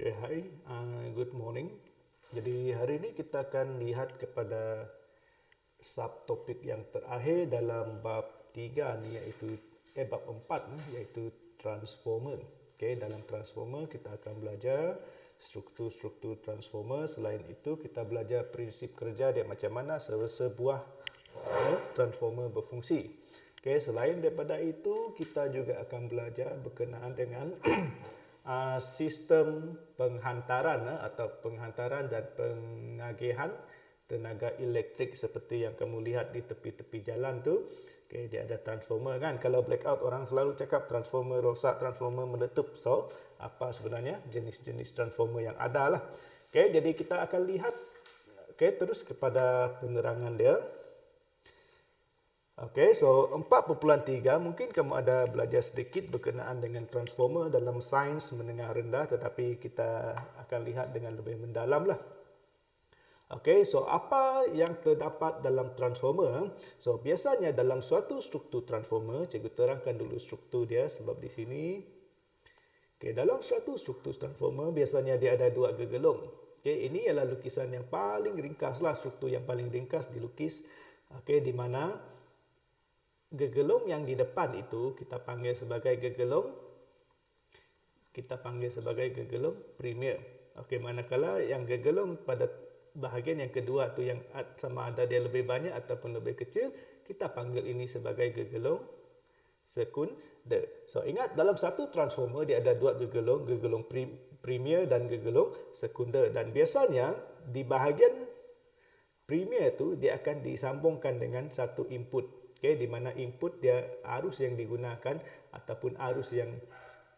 Okay, hi, good morning. Jadi hari ini kita akan lihat kepada subtopik yang terakhir dalam bab 3 ni iaitu bab 4 ni iaitu transformer. Okay, dalam transformer kita akan belajar struktur-struktur transformer. Selain itu kita belajar prinsip kerja dia macam mana sebuah transformer berfungsi. Okay, selain daripada itu kita juga akan belajar berkenaan dengan sistem penghantaran atau penghantaran dan pengagihan tenaga elektrik seperti yang kamu lihat di tepi-tepi jalan tu. Okay, dia ada transformer kan. Kalau blackout orang selalu cakap transformer rosak, transformer meletup. So, apa sebenarnya jenis-jenis transformer yang ada lah. Okay, jadi kita akan lihat terus kepada penerangan dia. Okey, so 4.3 mungkin kamu ada belajar sedikit berkenaan dengan transformer dalam sains menengah rendah, tetapi kita akan lihat dengan lebih mendalam lah. Okey, so apa yang terdapat dalam transformer? So biasanya dalam suatu struktur transformer, cikgu terangkan dulu struktur dia sebab di sini. Okey, dalam suatu struktur transformer biasanya dia ada dua gegelung. Okey, ini ialah lukisan yang paling ringkas lah, struktur yang paling ringkas dilukis. Okey, di mana gegelung yang di depan itu kita panggil sebagai gegelung premier. Okey, manakala yang gegelung pada bahagian yang kedua tu yang sama ada dia lebih banyak ataupun lebih kecil, kita panggil ini sebagai gegelung sekunder. So ingat dalam satu transformer dia ada dua gegelung, gegelung premier dan gegelung sekunder, dan biasanya di bahagian premier tu dia akan disambungkan dengan satu input. Okay, di mana input dia arus yang digunakan ataupun arus yang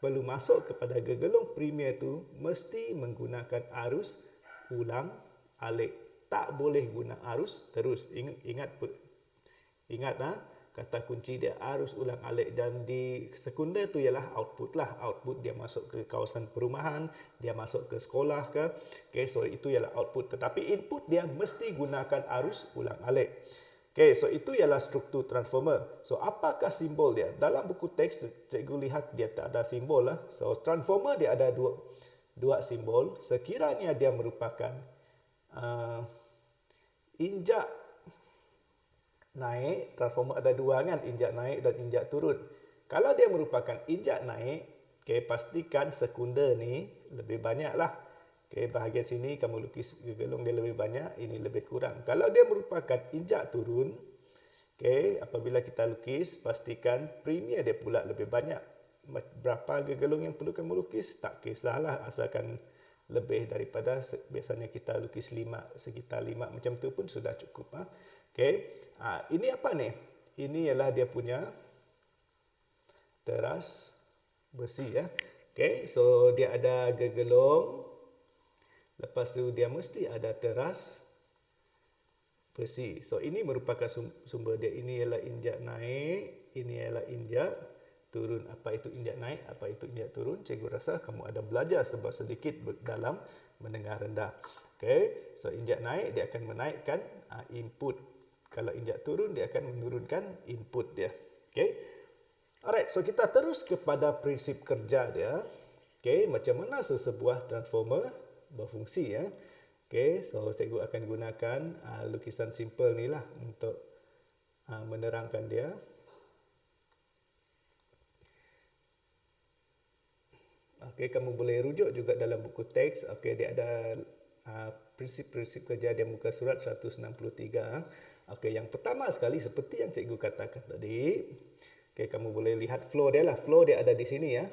perlu masuk kepada gegelung premier tu mesti menggunakan arus ulang alik. Tak boleh guna arus terus. Ingat kata kunci dia arus ulang alik, dan di sekunder tu ialah output lah. Output dia masuk ke kawasan perumahan, dia masuk ke sekolah ke. Okay, so itu ialah output. Tetapi input dia mesti gunakan arus ulang alik. Okay, so itu ialah struktur transformer. So apakah simbol dia? Dalam buku teks cikgu lihat dia tak ada simbol lah. So transformer dia ada dua simbol. Sekiranya dia merupakan injak naik, transformer ada dua kan, injak naik dan injak turun. Kalau dia merupakan injak naik, okay, pastikan sekunder ni lebih banyak lah. Okay, bahagian sini kamu lukis gegelung dia lebih banyak, ini lebih kurang. Kalau dia merupakan injak turun, okay, apabila kita lukis, pastikan premier dia pula lebih banyak. Berapa gegelung yang perlu kamu lukis? Tak kisahlah, asalkan lebih daripada, biasanya kita lukis 5, sekitar 5 macam tu pun sudah cukup. Okay. Ini apa ni? Ini ialah dia punya teras besi. Okay, so dia ada gegelung. Lepas tu dia mesti ada teras besi. So ini merupakan sumber dia. Ini ialah injak naik, ini ialah injak turun. Apa itu injak naik, apa itu injak turun? Cikgu rasa kamu ada belajar sedikit dalam menengah rendah. Okay, so injak naik dia akan menaikkan input. Kalau injak turun dia akan menurunkan input dia. Okay. Alright, so kita terus kepada prinsip kerja dia. Okay, macam mana sesebuah transformer berfungsi ya. Okay, so cikgu akan gunakan lukisan simple ni lah untuk menerangkan dia. Okay, kamu boleh rujuk juga dalam buku teks. Okay, dia ada prinsip-prinsip kerja dia muka surat 163. Okay, yang pertama sekali seperti yang cikgu katakan tadi. Okay, kamu boleh lihat flow dia lah. Flow dia ada di sini ya.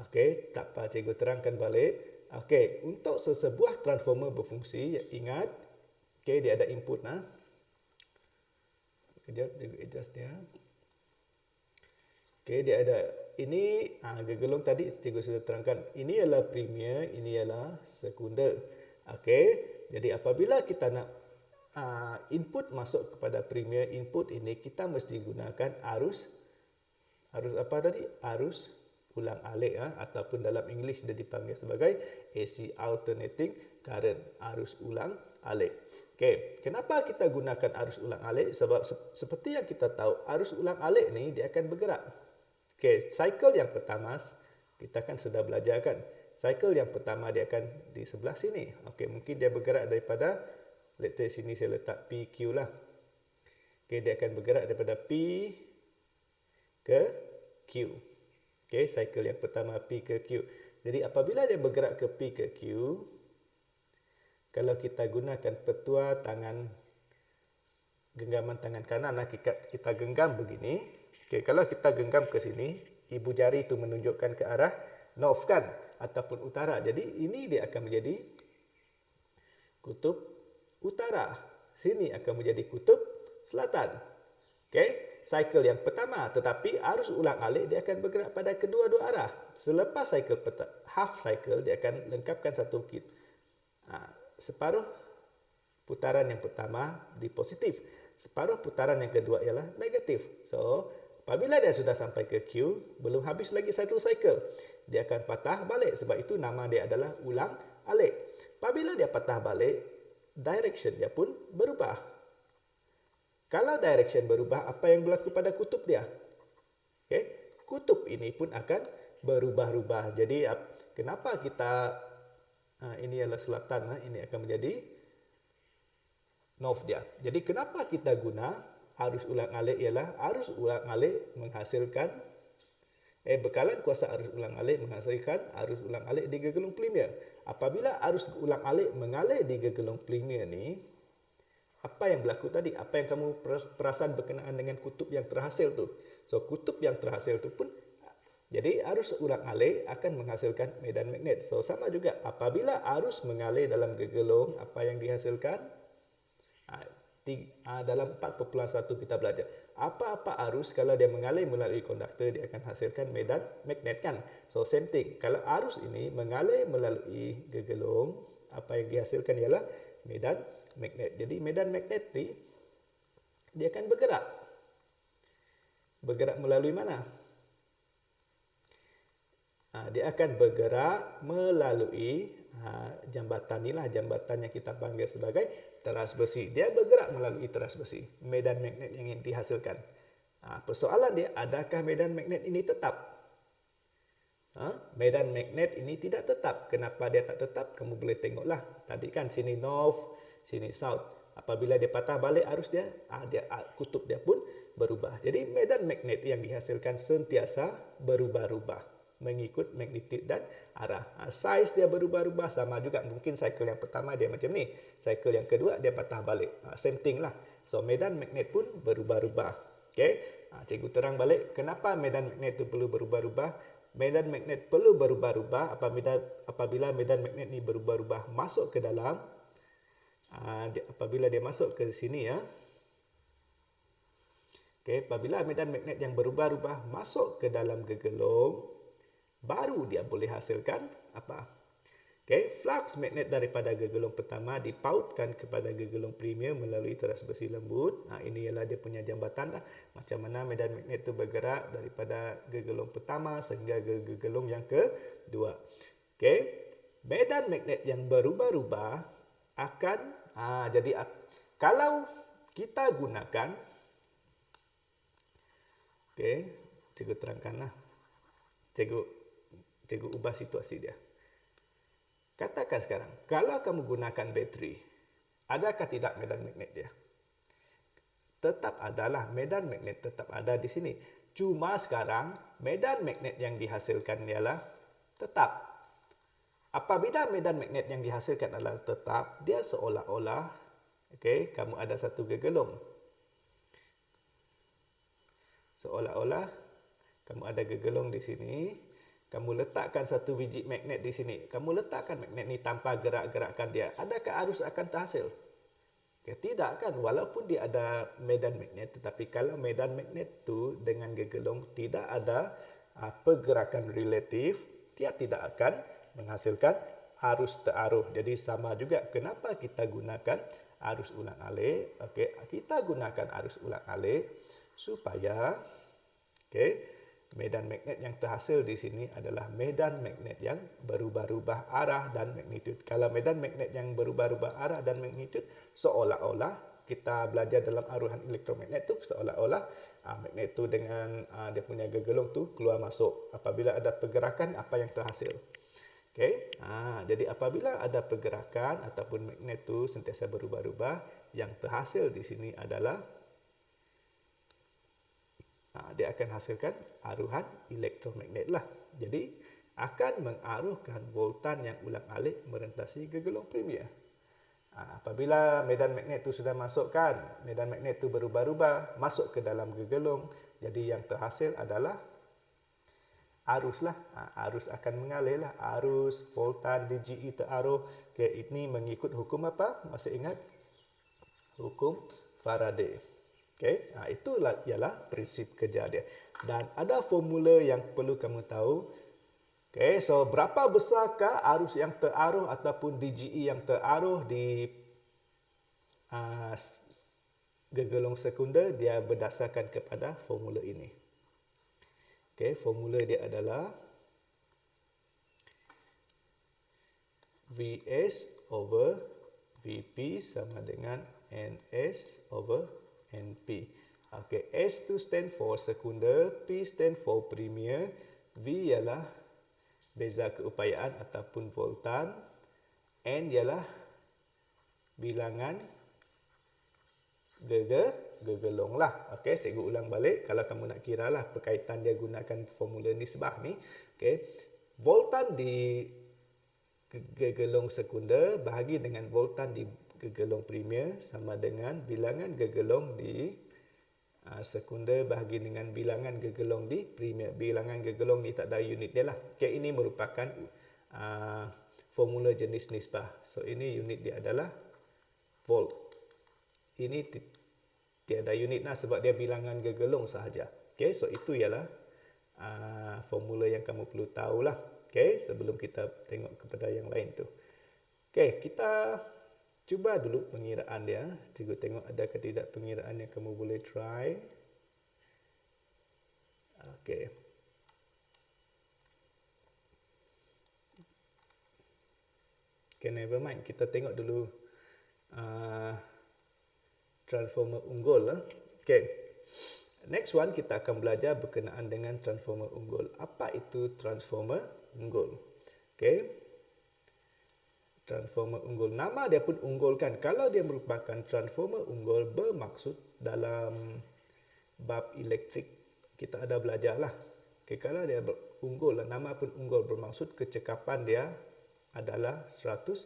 Okay, tak apa, cikgu terangkan balik. Okey, untuk sesebuah transformer berfungsi, ingat, okay, dia ada input. Kejap, cikgu adjust dia. Okey, dia ada, ini gegelung tadi cikgu sudah terangkan. Ini ialah premier, ini ialah sekunder. Okey, jadi apabila kita nak input masuk kepada premier input ini, kita mesti gunakan arus apa tadi? Arus ulang alik ataupun dalam English dia dipanggil sebagai AC alternating current, arus ulang alik. Okey, kenapa kita gunakan arus ulang alik? Sebab seperti yang kita tahu, arus ulang alik ni dia akan bergerak. Okey, cycle yang pertama kita kan sudah belajar kan. cycle yang pertama dia akan di sebelah sini. Okey, mungkin dia bergerak daripada, let's say sini saya letak PQ lah. Okey, dia akan bergerak daripada P ke Q. Okey, cycle yang pertama P ke Q. Jadi apabila dia bergerak ke P ke Q, kalau kita gunakan petua tangan, genggaman tangan kanan, kita genggam begini. Okey, kalau kita genggam ke sini, ibu jari itu menunjukkan ke arah north kan, ataupun utara. Jadi ini dia akan menjadi kutub utara. Sini akan menjadi kutub selatan. Okey, cycle yang pertama, tetapi arus ulang-alik dia akan bergerak pada kedua-dua arah. Selepas cycle half cycle, dia akan lengkapkan satu kit. Separuh putaran yang pertama di positif, separuh putaran yang kedua ialah negatif. So, apabila dia sudah sampai ke Q, belum habis lagi satu cycle, dia akan patah balik. Sebab itu nama dia adalah ulang alik. Apabila dia patah balik, direction dia pun berubah. Kalau direction berubah, apa yang berlaku pada kutub dia? Okay. Kutub ini pun akan berubah-ubah. Jadi, kenapa kita ini adalah selatan, ini akan menjadi north dia. Jadi kenapa kita guna arus ulang-alik ialah arus ulang-alik menghasilkan bekalan kuasa arus ulang-alik menghasilkan arus ulang-alik di gegelung primer. Apabila arus ulang-alik mengalir di gegelung primer ni, apa yang berlaku tadi? Apa yang kamu perasan berkenaan dengan kutub yang terhasil tu? So kutub yang terhasil tu pun, jadi arus ulang-alik akan menghasilkan medan magnet. So sama juga apabila arus mengalir dalam gegelung, apa yang dihasilkan? Dalam 4.1 kita belajar. Apa-apa arus kalau dia mengalir melalui konduktor, dia akan hasilkan medan magnet kan? So same thing. Kalau arus ini mengalir melalui gegelung, apa yang dihasilkan ialah medan magnet. Jadi medan magnet ni, dia akan bergerak. Bergerak melalui mana? Dia akan bergerak melalui jambatan inilah, jambatan yang kita panggil sebagai teras besi. Dia bergerak melalui teras besi, medan magnet yang dihasilkan. Persoalan dia, adakah medan magnet ini tetap? Medan magnet ini tidak tetap. Kenapa dia tak tetap? Kamu boleh tengoklah. Tadi kan sini north, sini south. Apabila dia patah balik arus dia, kutub dia pun berubah. Jadi medan magnet yang dihasilkan sentiasa berubah-ubah mengikut magnitude dan arah. Saiz dia berubah-ubah, sama juga. Mungkin cycle yang pertama dia macam ni, cycle yang kedua dia patah balik. Same thing lah. So medan magnet pun berubah-ubah. Okay? Cikgu terang balik kenapa medan magnet itu perlu berubah-ubah. Medan magnet perlu berubah-ubah apabila medan magnet ni berubah-ubah masuk ke dalam, apabila dia masuk ke sini ya. Okay, apabila medan magnet yang berubah-ubah masuk ke dalam gegelung, baru dia boleh hasilkan apa? Okay, flux magnet daripada gegelung pertama dipautkan kepada gegelung primer melalui teras besi lembut. Ini ialah dia punya jambatan lah. Macam mana medan magnet itu bergerak daripada gegelung pertama sehingga ke gegelung yang kedua. Okay, medan magnet yang berubah-ubah akan jadi kalau kita gunakan, okay, cikgu terangkanlah. Cikgu ubah situasi dia. Katakan sekarang, kalau kamu gunakan bateri, adakah tidak medan magnet dia? Tetap adalah, medan magnet tetap ada di sini. Cuma sekarang, medan magnet yang dihasilkan ialah tetap. Apabila medan magnet yang dihasilkan adalah tetap, dia seolah-olah, okay, kamu ada satu gegelung. Seolah-olah kamu ada gegelung di sini. Kamu letakkan satu biji magnet di sini. Kamu letakkan magnet ni tanpa gerak-gerakkan dia. Adakah arus akan terhasil? Okay, tidak kan? Walaupun dia ada medan magnet, tetapi kalau medan magnet tu dengan gegelung tidak ada pergerakan relatif, dia tidak akan menghasilkan arus teraruh. Jadi sama juga kenapa kita gunakan arus ulang-alik. Okay, kita gunakan arus ulang-alik supaya, okay, medan magnet yang terhasil di sini adalah medan magnet yang berubah-ubah arah dan magnitud. Kalau medan magnet yang berubah-ubah arah dan magnitud, seolah-olah kita belajar dalam aruhan elektromagnet tu, seolah-olah magnet tu dengan dia punya gegelung tu keluar masuk. Apabila ada pergerakan, apa yang terhasil? Okey. Jadi apabila ada pergerakan ataupun magnet tu sentiasa berubah-ubah, yang terhasil di sini adalah dia akan hasilkan aruhan elektromagnet lah. Jadi akan mengaruhkan voltan yang ulang-alik merentasi gegelong premier. Apabila medan magnet itu sudah masukkan, medan magnet itu berubah-ubah, masuk ke dalam gegelong, jadi yang terhasil adalah arus lah. Arus akan mengalir lah. Arus, voltan, DGE teraruh. Okay, ini mengikut hukum apa? Masih ingat? Hukum Faraday. Okay, itulah ialah prinsip kerja dia. Dan ada formula yang perlu kamu tahu. Okay, so berapa besarkah arus yang teraruh ataupun DGE yang teraruh di gegelong sekunder? Dia berdasarkan kepada formula ini. Okay, formula dia adalah Vs over Vp sama dengan Ns over Np. Okay, S tu stand for sekunder, P stand for premier, V ialah beza keupayaan ataupun voltan, N ialah bilangan gegelong lah. Okey, cikgu ulang balik. Kalau kamu nak kira lah berkaitan dia gunakan formula nisbah ni. Okey, voltan di gegelong sekunder bahagi dengan voltan di gegelong premier sama dengan bilangan gegelong di sekunder bahagi dengan bilangan gegelong di premier. Bilangan gegelong ni tak ada unit dia lah. Okey, ini merupakan formula jenis nisbah. So ini unit dia adalah volt. Ini tiada unit lah sebab dia bilangan gegelong sahaja. Okay, so itu ialah formula yang kamu perlu tahulah. Okay, sebelum kita tengok kepada yang lain tu. Okay, kita cuba dulu pengiraan dia. Cikgu tengok ada ke tidak pengiraan yang kamu boleh try. Okay. Okay, never mind. Kita tengok dulu transformer unggul. Okay. Next one kita akan belajar berkenaan dengan transformer unggul. Apa itu transformer unggul? Okay. Transformer unggul. Nama dia pun unggul kan. Kalau dia merupakan transformer unggul bermaksud dalam bab elektrik kita ada belajar lah. Okay, kalau dia unggul, nama pun unggul bermaksud kecekapan dia adalah 100%.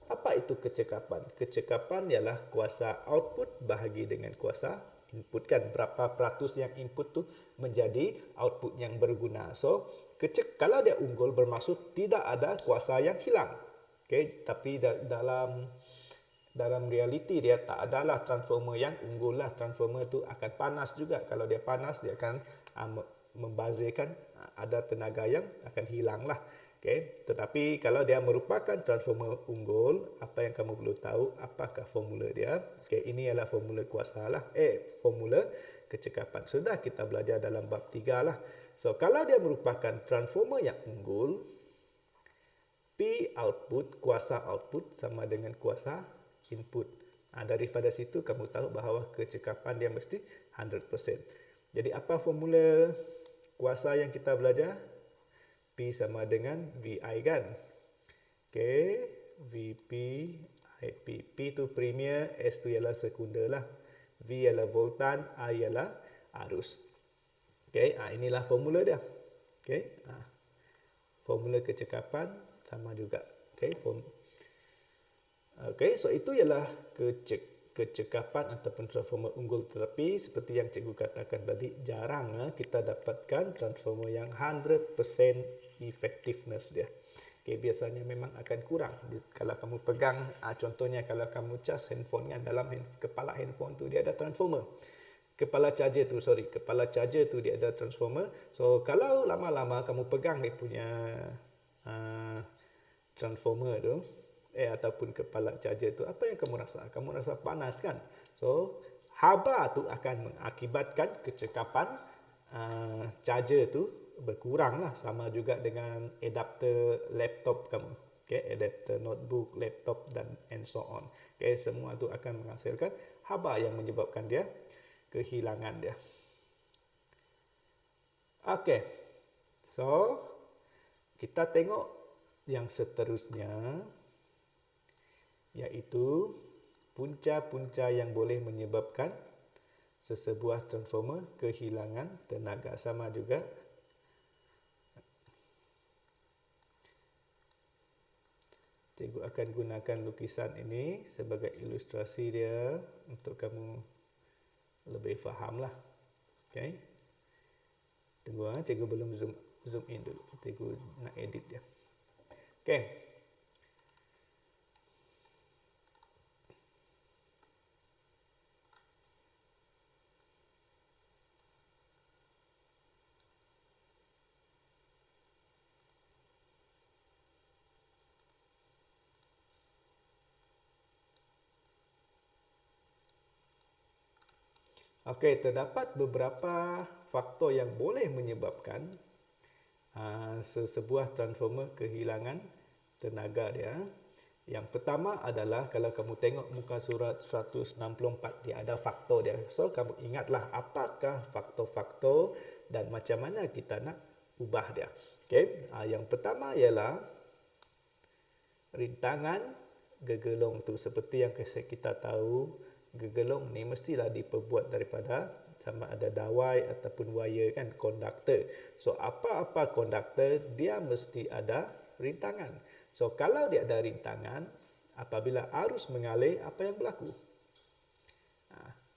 Apa itu kecekapan? Kecekapan ialah kuasa output bahagi dengan kuasa input kan. Berapa peratus yang input tu menjadi output yang berguna. So, kalau dia unggul bermaksud tidak ada kuasa yang hilang. Okay, tapi dalam realiti dia tak adalah transformer yang unggul lah. Transformer tu akan panas juga. Kalau dia panas dia akan membazirkan ada tenaga yang akan hilang lah. Okay. Tetapi kalau dia merupakan transformer unggul, apa yang kamu perlu tahu, apakah formula dia? Okay, ini adalah formula kuasa lah. Formula kecekapan. Sudah kita belajar dalam bab 3 lah. So, kalau dia merupakan transformer yang unggul, P output, kuasa output sama dengan kuasa input. Daripada situ kamu tahu bahawa kecekapan dia mesti 100%. Jadi apa formula kuasa yang kita belajar? P sama dengan VI kan. Okay. VP IP. P itu premier, S itu ialah sekunder lah. V ialah voltan, I ialah arus. Okay. Inilah formula dia. Okay. Formula kecekapan sama juga. Okay. Okay. So itu ialah kecekapan ataupun transformer unggul. Tetapi seperti yang cikgu katakan tadi, jarang kita dapatkan transformer yang 100% effectiveness dia. Okay, biasanya memang akan kurang. Kalau kamu pegang, contohnya kalau kamu cas handphone kan, dalam kepala handphone tu dia ada transformer. Kepala charger tu dia ada transformer. So kalau lama-lama kamu pegang dia punya transformer tu, ataupun kepala charger tu, apa yang kamu rasa? Kamu rasa panas kan? So haba tu akan mengakibatkan kecekapan charger tu berkurang lah. Sama juga dengan adapter laptop kamu. Okay, adapter notebook, laptop dan and so on. Okay, semua tu akan menghasilkan haba yang menyebabkan dia kehilangan dia. Okay, so Kita tengok yang seterusnya, iaitu punca-punca yang boleh menyebabkan sesebuah transformer kehilangan tenaga. Sama juga. Cikgu akan gunakan lukisan ini sebagai ilustrasi dia untuk kamu lebih fahamlah. Okey. Tunggu, cikgu belum zoom in dulu. Cikgu nak edit dia. Okey. Okey, terdapat beberapa faktor yang boleh menyebabkan sebuah transformer kehilangan tenaga dia. Yang pertama adalah kalau kamu tengok muka surat 164, dia ada faktor dia. So, kamu ingatlah apakah faktor-faktor dan macam mana kita nak ubah dia. Okey, yang pertama ialah rintangan gegelong tu. Seperti yang kita tahu, gegelong ni mestilah diperbuat daripada sama ada dawai ataupun wire kan, konduktor. So apa-apa konduktor dia mesti ada rintangan. So kalau dia ada rintangan, apabila arus mengalir, apa yang berlaku?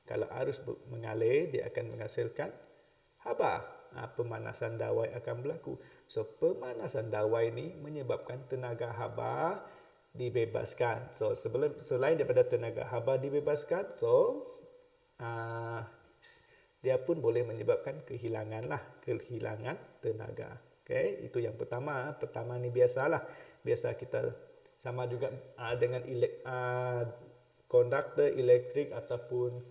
Kalau arus mengalir, dia akan menghasilkan haba. Pemanasan dawai akan berlaku. So pemanasan dawai ni menyebabkan tenaga haba dibebaskan. So selain daripada tenaga haba dibebaskan, so dia pun boleh menyebabkan kehilangan tenaga. Okey, itu yang pertama. Pertama ni biasalah. Biasa kita sama juga dengan konduktor elektrik ataupun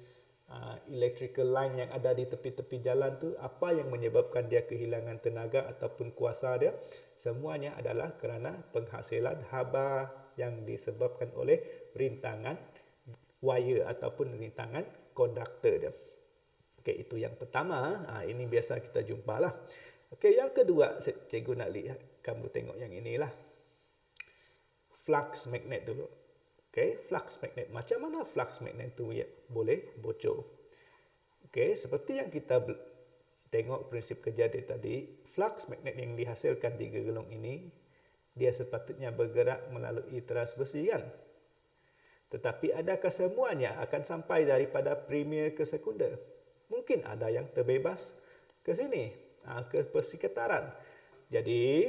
electrical line yang ada di tepi-tepi jalan tu, apa yang menyebabkan dia kehilangan tenaga ataupun kuasa dia? Semuanya adalah kerana penghasilan haba yang disebabkan oleh rintangan wire ataupun rintangan konduktor dia. Okey, itu yang pertama. Ini biasa kita jumpalah. Okey, yang kedua, cikgu nak lihat kamu tengok yang inilah. Flux magnet dulu. Okey, flux magnet. Macam mana flux magnet tu boleh bocor? Okey, seperti yang kita tengok prinsip kerja dia tadi, flux magnet yang dihasilkan di gegelong ini, dia sepatutnya bergerak melalui teras besi kan? Tetapi adakah semuanya akan sampai daripada primer ke sekunder? Mungkin ada yang terbebas ke sini, ke persekitaran. Jadi,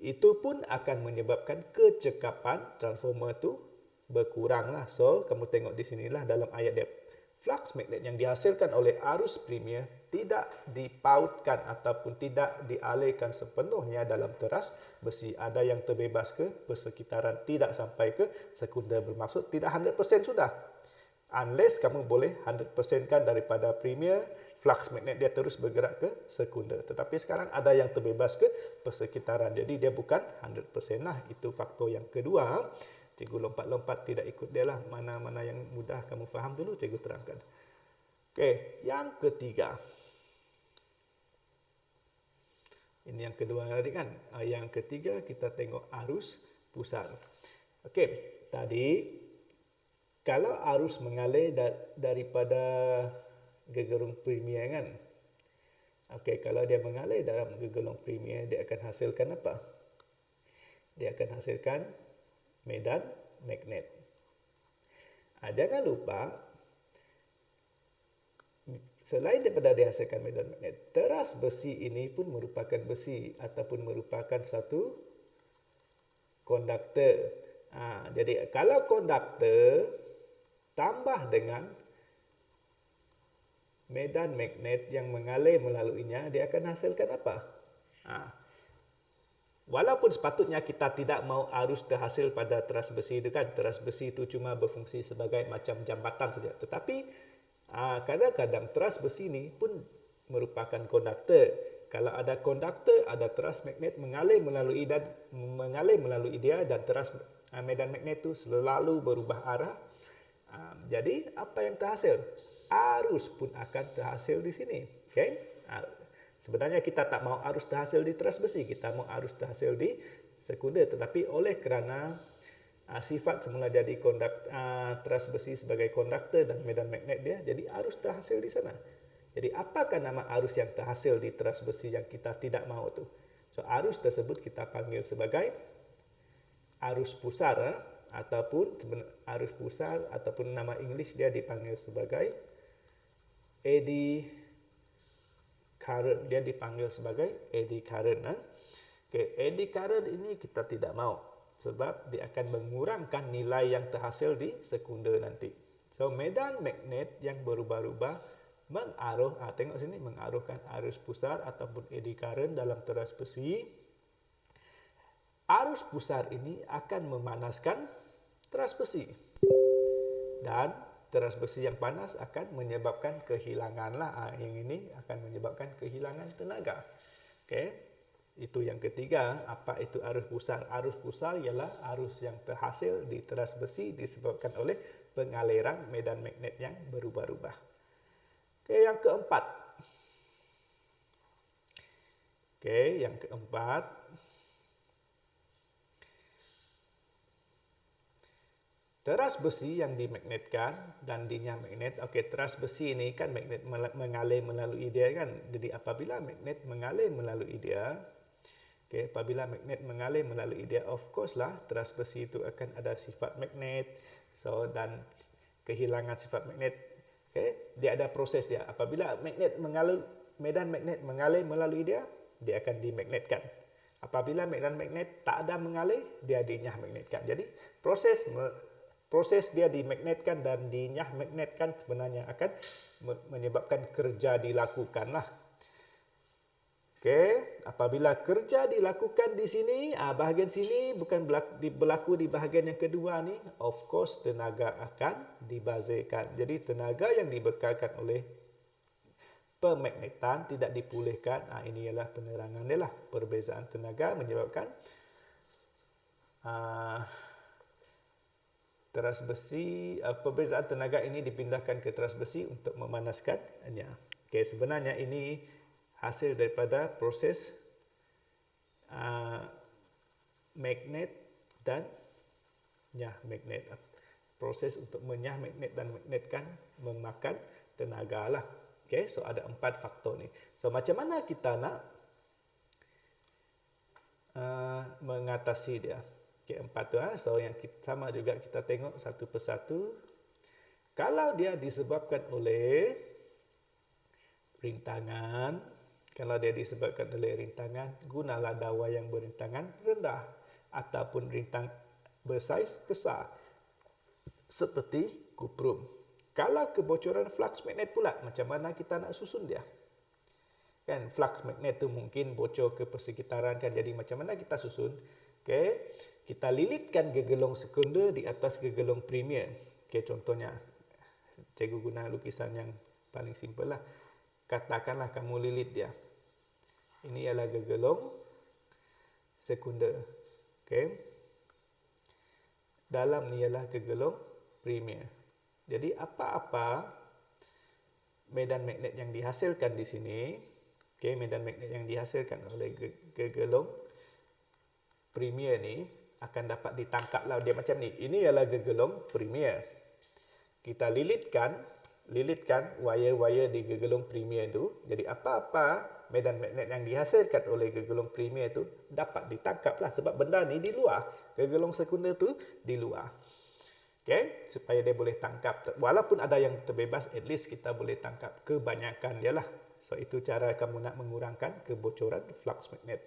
itu pun akan menyebabkan kecekapan transformer tu berkuranglah. So, kamu tengok di sinilah dalam ayat dia. Flux magnet yang dihasilkan oleh arus primer tidak dipautkan ataupun tidak dialirkan sepenuhnya dalam teras besi. Ada yang terbebas ke persekitaran, tidak sampai ke sekunder, bermaksud tidak 100% sudah. Unless kamu boleh 100% kan daripada primer, flux magnet dia terus bergerak ke sekunder. Tetapi sekarang ada yang terbebas ke persekitaran. Jadi dia bukan 100% lah. Itu faktor yang kedua. Cikgu lompat-lompat tidak ikut dia lah. Mana-mana yang mudah kamu faham dulu, cikgu terangkan. Okey, yang ketiga. Ini yang kedua tadi kan. Yang ketiga kita tengok arus pusat. Okey, tadi kalau arus mengalir daripada gegelong primer kan. Okey, kalau dia mengalir dalam gegelong primer, dia akan hasilkan apa? Dia akan hasilkan medan magnet. Jangan lupa, selain daripada dihasilkan medan magnet, teras besi ini pun merupakan besi ataupun merupakan satu konduktor. Jadi kalau konduktor tambah dengan medan magnet yang mengalir melaluinya, dia akan hasilkan apa? Walaupun sepatutnya kita tidak mahu arus terhasil pada teras besi itu kan. Teras besi itu cuma berfungsi sebagai macam jambatan saja. Tetapi kadang-kadang teras besi ini pun merupakan konduktor. Kalau ada konduktor, ada teras magnet mengalir melalui dia dan teras medan magnet itu selalu berubah arah. Jadi apa yang terhasil? Arus pun akan terhasil di sini. Okay? Sebenarnya kita tak mau arus terhasil di teras besi, kita mau arus terhasil di sekunder. Tetapi oleh kerana sifat semula jadi teras besi sebagai konduktor dan medan magnet dia, jadi arus terhasil di sana. Jadi apakah nama arus yang terhasil di teras besi yang kita tidak mahu tu? So arus tersebut kita panggil sebagai arus pusar, ataupun arus pusar, ataupun nama English dia dipanggil sebagai eddy current. Dia dipanggil sebagai eddy current. Okay, eddy current ini kita tidak mahu sebab dia akan mengurangkan nilai yang terhasil di sekunder nanti. So medan magnet yang berubah-ubah mengaruh, tengok sini, mengarahkan arus pusar ataupun eddy current dalam teras besi. Arus pusar ini akan memanaskan teras besi, dan teras besi yang panas akan menyebabkan kehilangan yang ini akan menyebabkan kehilangan tenaga. Okey, itu yang ketiga. Apa itu arus pusar? Arus pusar ialah arus yang terhasil di teras besi disebabkan oleh pengaliran medan magnet yang berubah-ubah. Okey, yang keempat. Teras besi yang dimagnetkan dan dinyah magnet. Okey, teras besi ini kan magnet mengalir melalui dia kan. Jadi apabila magnet mengalir melalui dia, apabila magnet mengalir melalui dia, of course lah teras besi itu akan ada sifat magnet. So dan kehilangan sifat magnet, dia ada proses dia. Apabila medan magnet mengalir melalui dia, dia akan dimagnetkan. Apabila medan magnet tak ada mengalir, dia dinyah magnetkan. Jadi proses dia dimagnetkan dan dinyah magnetkan sebenarnya akan menyebabkan kerja dilakukan lah. Apabila kerja dilakukan di sini, bahagian sini bukan berlaku di bahagian yang kedua ni, of course tenaga akan dibazirkan. Jadi tenaga yang dibekalkan oleh pemagnetan tidak dipulihkan. Ini ialah penerangan dia lah. Perbezaan tenaga menyebabkan teras besi, perbezaan tenaga ini dipindahkan ke teras besi untuk memanaskannya. Sebenarnya ini hasil daripada proses magnet dan nyah magnet. Proses untuk menyah magnet dan magnetkan memakan tenaga lah. So ada 4 faktor ni. So macam mana kita nak mengatasi dia? 4 tu. So yang sama juga kita tengok satu persatu. Kalau dia disebabkan oleh rintangan, gunalah dawai yang berintangan rendah ataupun rintang bersaiz besar seperti kuprum. Kalau kebocoran flux magnet pula, macam mana kita nak susun dia? Kan flux magnet tu mungkin bocor ke persekitaran kan. Jadi macam mana kita susun? Kita lilitkan gegelong sekunder di atas gegelong premier. Contohnya cikgu guna lukisan yang paling simple lah. Katakanlah kamu lilit dia. Ini ialah gegelong sekunder. Dalam ni ialah gegelong premier. Jadi apa-apa medan magnet yang dihasilkan di sini, medan magnet yang dihasilkan oleh gegelong premier ni akan dapat ditangkaplah dia macam ni. Ini ialah gegelong premier. Kita lilitkan wire-wire di gegelong premier tu. Jadi apa-apa medan magnet yang dihasilkan oleh gegelong premier tu dapat ditangkaplah sebab benda ni di luar. Gegelong sekunder tu di luar. Supaya dia boleh tangkap. Walaupun ada yang terbebas, at least kita boleh tangkap kebanyakan dia lah. So itu cara kamu nak mengurangkan kebocoran flux magnet.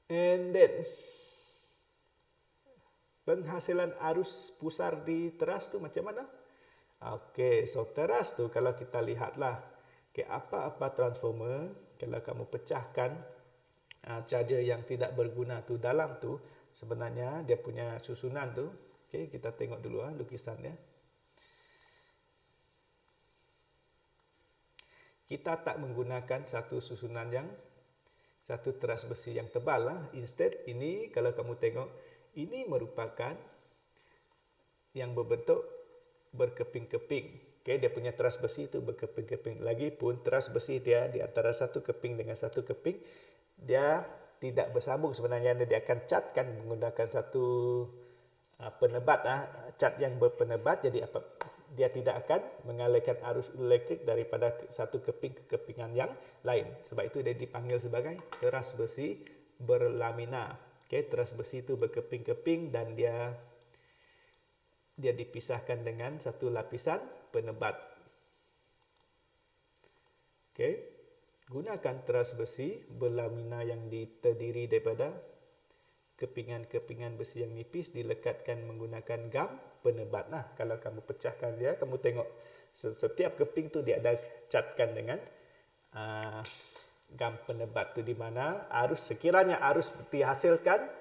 And then penghasilan arus pusar di teras tu macam mana? So teras tu kalau kita lihatlah, apa-apa transformer, kalau kamu pecahkan charger yang tidak berguna tu dalam tu, sebenarnya dia punya susunan tu, kita tengok dulu lukisannya. Kita tak menggunakan satu teras besi yang tebal lah. Instead ini kalau kamu tengok, ini merupakan yang berbentuk berkeping-keping. Okay, dia punya teras besi itu berkeping-keping. Lagipun teras besi dia di antara satu keping dengan satu keping, dia tidak bersambung sebenarnya. Dia akan catkan menggunakan satu penebat, cat yang berpenebat. Jadi dia tidak akan mengalirkan arus elektrik daripada satu keping ke kepingan yang lain. Sebab itu dia dipanggil sebagai teras besi berlamina. Okay, teras besi itu berkeping-keping dan dia dipisahkan dengan satu lapisan penebat. Okay. Gunakan teras besi berlamina yang terdiri daripada kepingan-kepingan besi yang nipis dilekatkan menggunakan gam penebat. Nah, kalau kamu pecahkan dia, kamu tengok setiap keping tu dia ada catkan dengan gam penebat tu, di mana sekiranya arus dihasilkan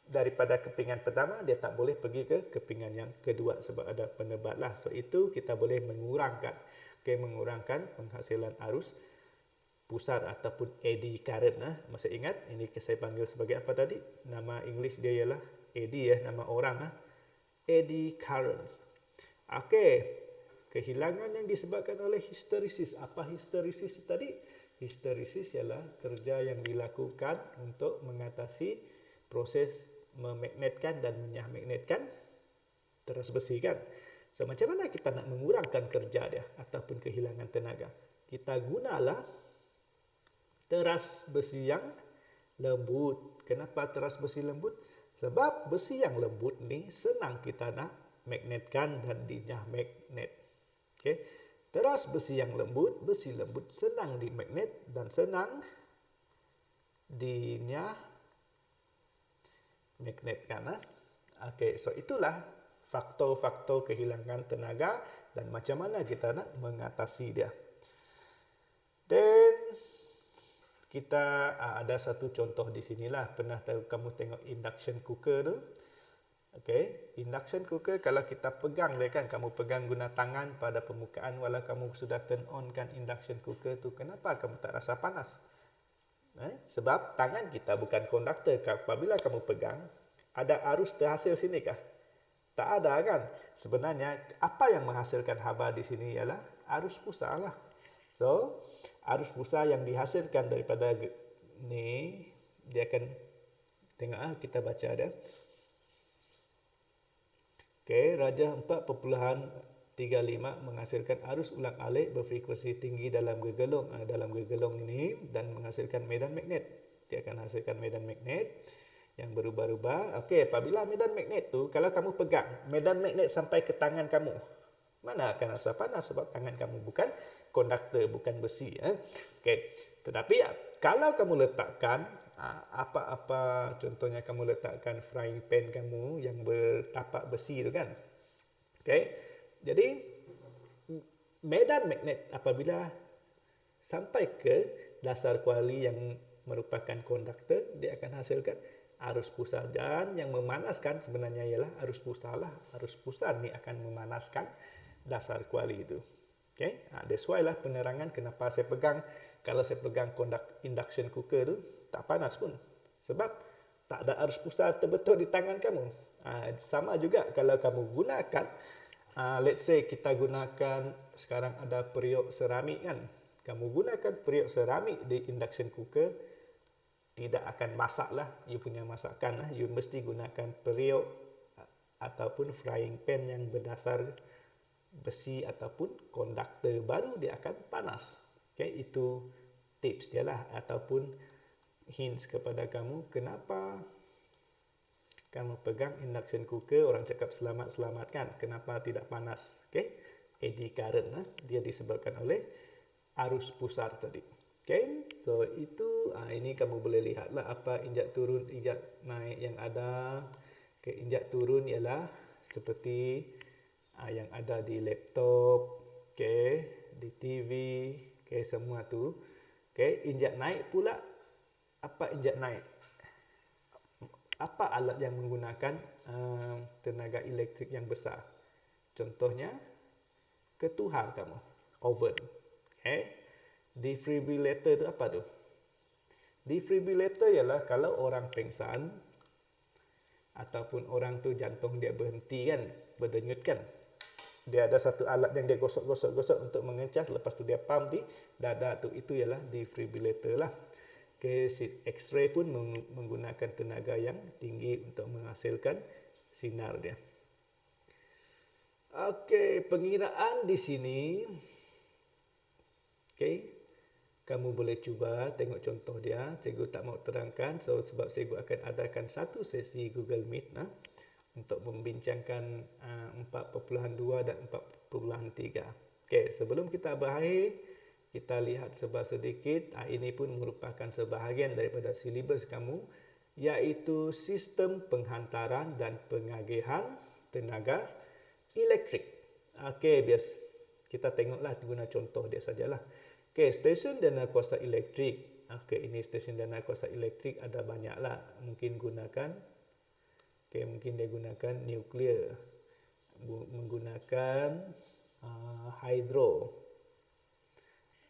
daripada kepingan pertama, dia tak boleh pergi ke kepingan yang kedua sebab ada penebat lah. So itu kita boleh mengurangkan penghasilan arus pusar ataupun eddy current. Masih ingat ini saya panggil sebagai apa tadi? Nama English dia ialah eddy, nama orang eddy currents. Okey, kehilangan yang disebabkan oleh histerisis. Apa histerisis tadi? Histerisis ialah kerja yang dilakukan untuk mengatasi proses memagnetkan dan menyah-magnetkan teras besi kan. So macam mana kita nak mengurangkan kerja dia ataupun kehilangan tenaga? Kita gunalah teras besi yang lembut. Kenapa teras besi lembut? Sebab besi yang lembut ni senang kita nak magnetkan dan dinyah magnet. Okey. Teras besi yang lembut, besi lembut senang dimagnet dan senang dinyah magnetkan. Okey, so itulah faktor-faktor kehilangan tenaga dan macam mana kita nak mengatasi dia. Dan kita ada satu contoh di sinilah. Pernah tahu kamu tengok induction cooker tu? Okey, induction cooker kalau kita pegang dia kan, kamu pegang guna tangan pada permukaan, walau kamu sudah turn on kan induction cooker tu, kenapa kamu tak rasa panas? Sebab tangan kita bukan konduktor. Apabila kamu pegang, ada arus terhasil sini kah? Tak ada kan? Sebenarnya apa yang menghasilkan haba di sini ialah arus pusar lah. So, arus pusar yang dihasilkan daripada ni, dia akan tengok kita baca dia. Okey, Rajah 4.35 menghasilkan arus ulang-alik berfrekuensi tinggi dalam gegelung. Dalam gegelung ini dan menghasilkan medan magnet. Dia akan hasilkan medan magnet yang berubah-ubah. Okey, apabila medan magnet tu, kalau kamu pegang medan magnet sampai ke tangan kamu, mana akan rasa panas sebab tangan kamu bukan konduktor, bukan besi. Okey, tetapi kalau kamu letakkan apa-apa, contohnya kamu letakkan frying pan kamu yang bertapak besi tu kan. Okey. Jadi medan magnet apabila sampai ke dasar kuali yang merupakan konduktor, dia akan hasilkan arus pusar, dan yang memanaskan sebenarnya ialah arus pusar lah. Arus pusar ni akan memanaskan dasar kuali itu. Okay? That's why lah penerangan kenapa saya pegang, kalau saya pegang induction cooker tu tak panas pun, sebab tak ada arus pusar terbetul di tangan kamu. Sama juga kalau kamu gunakan, let's say kita gunakan sekarang ada periuk seramik kan. Kamu gunakan periuk seramik di induction cooker, tidak akan masak lah, you punya masakan lah. You mesti gunakan periuk ataupun frying pan yang berdasar besi ataupun konduktor, baru dia akan panas. Okay, itu tips dia lah ataupun hints kepada kamu kenapa kamu pegang induction cooker, orang cakap selamat-selamat kan, kenapa tidak panas. Okay, eddy current dia disebabkan oleh arus pusar tadi. Okay, so itu ini kamu boleh lihatlah apa injak turun, injak naik yang ada. Okay, injak turun ialah seperti yang ada di laptop, okay, di TV, okay, semua tu. Okay, injak naik pula, apa injak naik? Apa alat yang menggunakan tenaga elektrik yang besar? Contohnya, ketuhar kamu, oven. Okay. Defibrillator itu apa tu? Defibrillator ialah kalau orang pingsan ataupun orang tu jantung dia berhenti kan, berdenyut kan. Dia ada satu alat yang dia gosok untuk mengecas, lepas tu dia pump di dada tu, itu ialah defibrillator lah. Okay, X-ray pun menggunakan tenaga yang tinggi untuk menghasilkan sinar dia. Okey, pengiraan di sini. Okey, kamu boleh cuba tengok contoh dia. Cikgu tak mau terangkan, sebab cikgu akan adakan satu sesi Google Meet untuk membincangkan 4.2 dan 4.3. Okey, sebelum kita berakhir, kita lihat sedikit. Ini pun merupakan sebahagian daripada silibus kamu, iaitu sistem penghantaran dan pengagihan tenaga elektrik. Okey, biasa kita tengoklah guna contoh dia sajalah. Okey, stesen dana kuasa elektrik. Okey, ini stesen dana kuasa elektrik ada banyaklah. Mungkin mungkin dia gunakan nuklear, menggunakan hidro.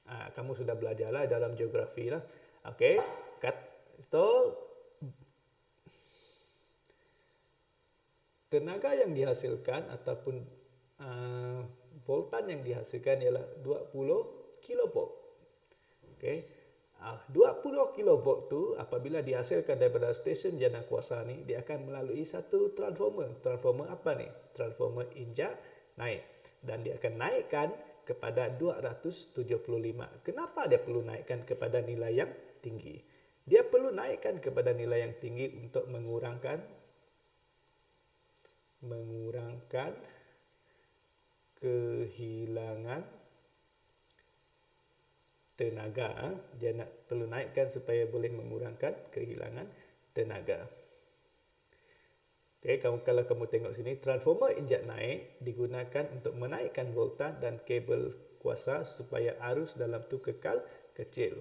Kamu sudah belajarlah dalam geografi lah. Okey, so tenaga yang dihasilkan ataupun voltan yang dihasilkan ialah 20 kilovolt. Okey. 20 kilovolt tu apabila dihasilkan daripada stesen jana kuasa ni, dia akan melalui satu transformer. Transformer apa ni? Transformer injak naik, dan dia akan naikkan kepada 275. Kenapa dia perlu naikkan kepada nilai yang tinggi? Dia perlu naikkan kepada nilai yang tinggi untuk mengurangkan kehilangan tenaga. Dia perlu naikkan supaya boleh mengurangkan kehilangan tenaga. Okay, kalau kamu tengok sini, transformer injak naik digunakan untuk menaikkan voltan dan kabel kuasa supaya arus dalam tu kekal kecil.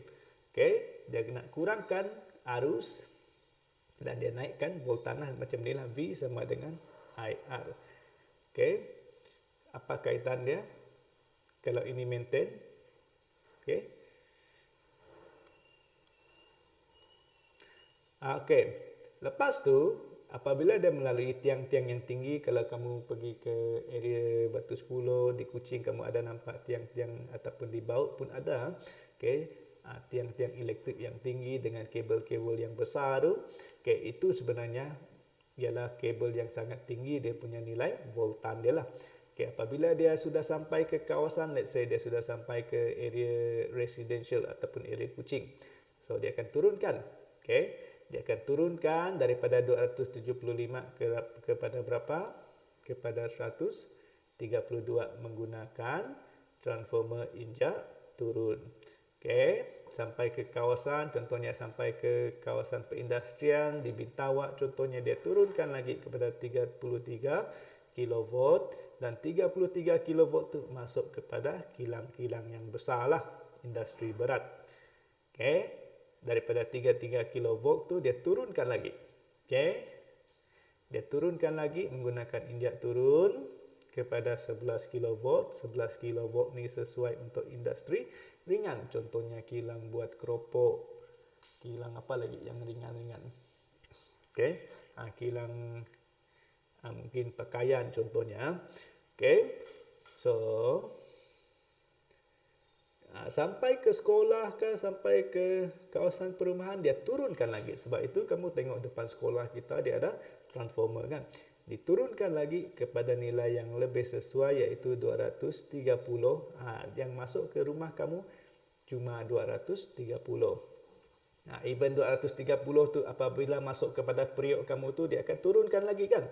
Okay, dia nak kurangkan arus dan dia naikkan voltan macam ni lah. V sama dengan IR. Okay, apa kaitan dia kalau ini maintain? Okay. Okey, lepas tu apabila dia melalui tiang-tiang yang tinggi, kalau kamu pergi ke area Batu Sepuluh di Kuching, kamu ada nampak tiang-tiang ataupun di Baut pun ada. Okey, tiang-tiang elektrik yang tinggi dengan kabel-kabel yang besar tu. Okey, itu sebenarnya ialah kabel yang sangat tinggi, dia punya nilai voltan dia lah. Okey, apabila dia sudah sampai ke kawasan, let's say dia sudah sampai ke area residential ataupun area Kuching, so dia akan turunkan. Okey, dia akan turunkan daripada 275 kepada berapa? Kepada 132 menggunakan transformer injak turun. Okey, sampai ke kawasan, contohnya sampai ke kawasan perindustrian di Bintawak, contohnya dia turunkan lagi kepada 33 kV, dan 33 kV tu masuk kepada kilang-kilang yang besar lah, industri berat. Okey, daripada 33 kV tu dia turunkan lagi. Okey, dia turunkan lagi menggunakan injak turun kepada 11 kV. 11 kV ni sesuai untuk industri ringan, contohnya kilang buat keropok, kilang apa lagi yang ringan-ringan. Okey, kilang mungkin pakaian contohnya. Okey, so sampai ke sekolah ke, sampai ke kawasan perumahan, dia turunkan lagi. Sebab itu kamu tengok depan sekolah kita dia ada transformer kan. Diturunkan lagi kepada nilai yang lebih sesuai, iaitu 230. Yang masuk ke rumah kamu cuma 230. Even 230 tu apabila masuk kepada periuk kamu tu, dia akan turunkan lagi kan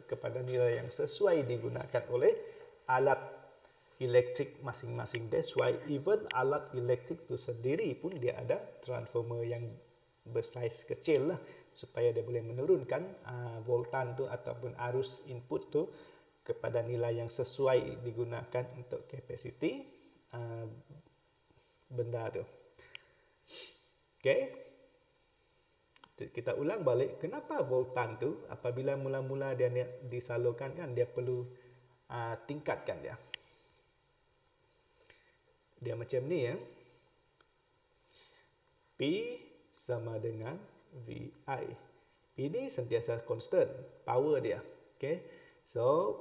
kepada nilai yang sesuai digunakan oleh alat elektrik masing-masing. That's why even alat elektrik tu sendiri pun dia ada transformer yang bersaiz kecil lah, supaya dia boleh menurunkan voltan tu ataupun arus input tu kepada nilai yang sesuai digunakan untuk kapasiti benda tu. Okey, kita ulang balik, kenapa voltan tu apabila mula-mula dia disalurkan kan, dia perlu tingkatkan dia. Dia macam ni ya. P sama dengan VI. Ini sentiasa constant power dia. Okay. So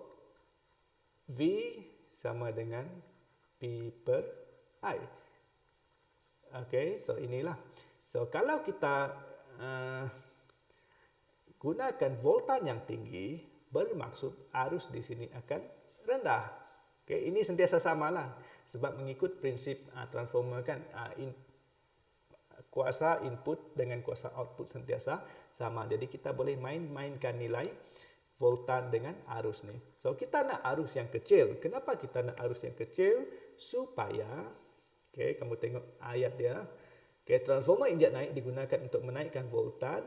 V sama dengan P per I. Okay, so inilah. So kalau kita gunakan voltan yang tinggi, bermaksud arus di sini akan rendah. Okay, ini sentiasa samalah sebab mengikut prinsip transformer kan, kuasa input dengan kuasa output sentiasa sama. Jadi kita boleh mainkan nilai voltan dengan arus ni. So kita nak arus yang kecil. Kenapa kita nak arus yang kecil? Supaya, okay, kamu tengok ayat dia. Okay, transformer injek naik digunakan untuk menaikkan voltan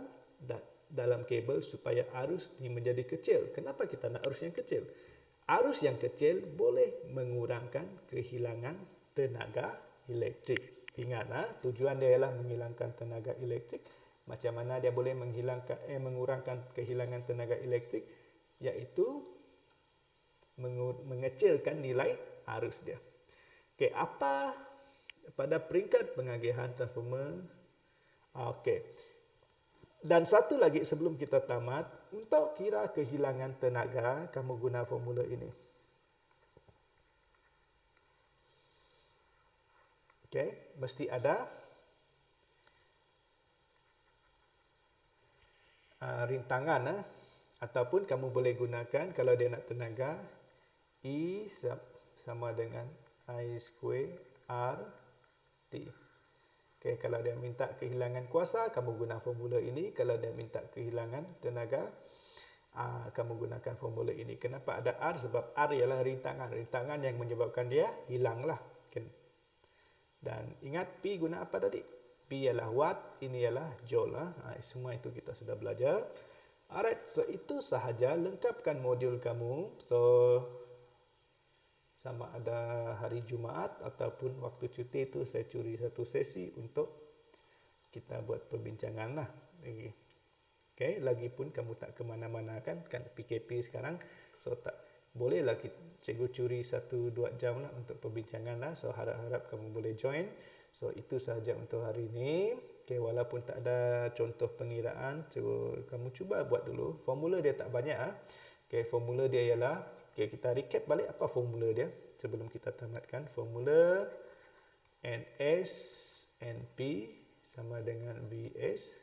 dalam kabel supaya arus ini menjadi kecil. Kenapa kita nak arus yang kecil? Arus yang kecil boleh mengurangkan kehilangan tenaga elektrik. Ingat, tujuan dia ialah menghilangkan tenaga elektrik. Macam mana dia boleh mengurangkan kehilangan tenaga elektrik? Iaitu mengecilkan nilai arus dia. Okey, apa pada peringkat pengagihan transformer? Okey. Dan satu lagi sebelum kita tamat, untuk kira kehilangan tenaga, kamu guna formula ini. Okey, mesti ada rintangan, ataupun kamu boleh gunakan kalau dia nak tenaga E sama dengan I square R T. Okay, kalau dia minta kehilangan kuasa, kamu guna formula ini. Kalau dia minta kehilangan tenaga, kamu gunakan formula ini. Kenapa ada R? Sebab R ialah rintangan. Rintangan yang menyebabkan dia hilanglah. Dan ingat P guna apa tadi? P ialah watt, ini ialah joule. Semua itu kita sudah belajar. Alright, so itu sahaja. Lengkapkan modul kamu. So sama ada hari Jumaat ataupun waktu cuti itu saya curi satu sesi untuk kita buat perbincangan lah. Okay, lagipun kamu tak ke mana-mana kan PKP sekarang, so tak bolehlah cikgu curi 1-2 jam lah untuk perbincangan lah. So harap-harap kamu boleh join. So itu sahaja untuk hari ini. Okay, walaupun tak ada contoh pengiraan, kamu cuba buat dulu. Formula dia tak banyak. Okay, formula dia ialah, okay, kita recap balik apa formula dia sebelum kita tamatkan. Formula NS NP sama dengan VS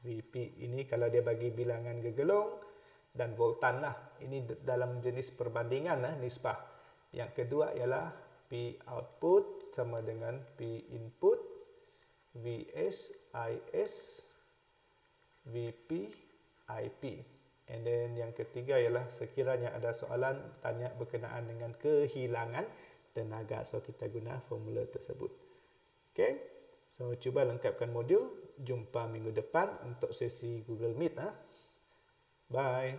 VP. Ini kalau dia bagi bilangan gegelong dan voltan lah. Ini dalam jenis perbandingan lah, nisbah. Yang kedua ialah P output sama dengan P input, VS IS, VP IP. And then yang ketiga ialah sekiranya ada soalan tanya berkenaan dengan kehilangan tenaga. So kita guna formula tersebut. Okay. So cuba lengkapkan modul. Jumpa minggu depan untuk sesi Google Meet. Bye.